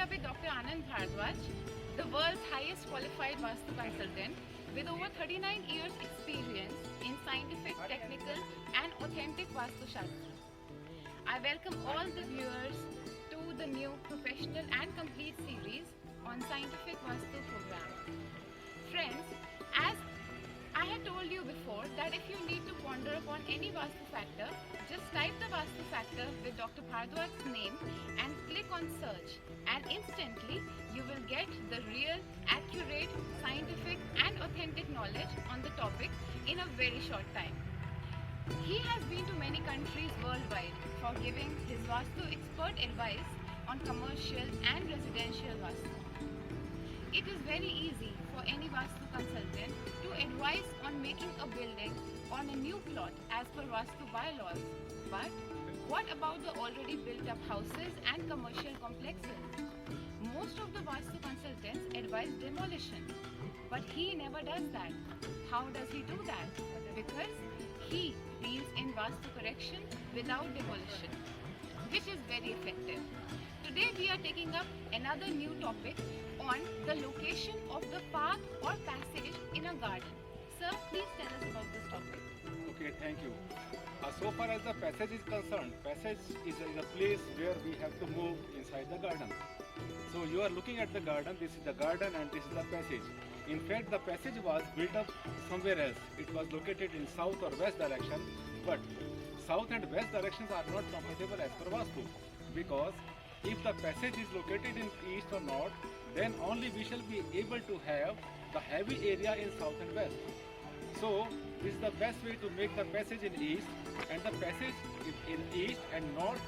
up with Dr. Anand Bharadwaj, the world's highest qualified Vastu consultant with over 39 years experience in scientific, technical and authentic Vastu Shastra. I welcome all the viewers to the new professional and complete series on Scientific Vastu program. Friends, as I had told you before that if you need to ponder upon any Vastu factor, just type the Vastu factor with Dr. Bharadwaj's name and click on search, and instantly you will get the real, accurate, scientific and authentic knowledge on the topic in a very short time. He has been to many countries worldwide for giving his Vastu expert advice on commercial and residential Vastu. It is very easy for any Vastu consultant to advise on making a building on a new plot as per Vastu bylaws. But what about the already built up houses and commercial complexes? Most of the Vastu consultants advise demolition, but he never does that. How does he do that? Because he deals in Vastu correction without demolition, which is very effective. Today we are taking up another new topic on the location of the path or passage in a garden. Sir, please tell us about this topic. Okay, thank you. So far as the passage is concerned, passage is a place where we have to move inside the garden. So you are looking at the garden, this is the garden and this is the passage. In fact, the passage was built up somewhere else. It was located in south or west direction, but south and west directions are not compatible as per Vastu, because if the passage is located in east or north, then only we shall be able to have the heavy area in south and west. So this is the best way to make the passage in east, and the passage in east and north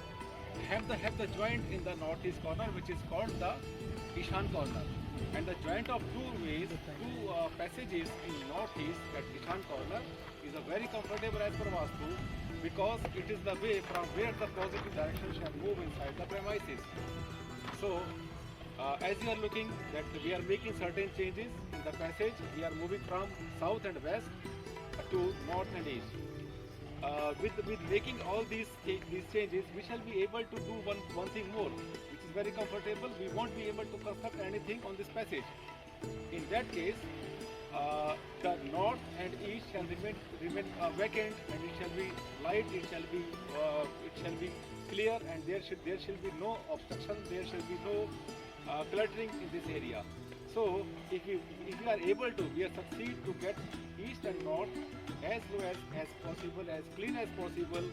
have the joint in the northeast corner, which is called the Ishan corner. And the joint of two passages in northeast at Ishan corner is a very comfortable as per Vastu, because it is the way from where the positive direction shall move inside the premises. So as you are looking that we are making certain changes in the passage, we are moving from south and west to north and east. With making all these changes, we shall be able to do one thing more, which is very comfortable. We won't be able to construct anything on this passage. In that case, the north and east shall remain vacant, and it shall be light. It shall be clear, and there shall be no obstruction. There shall be no cluttering in this area. So if we are able to, we succeed to get east and north as low as possible, as clean as possible,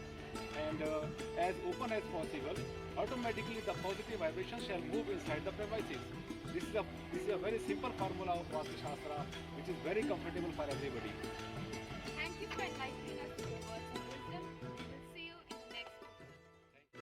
and as open as possible, automatically the positive vibration shall move inside the premises. This is a very simple formula of Vastu Shastra, which is very comfortable for everybody. Thank you for enlightening us.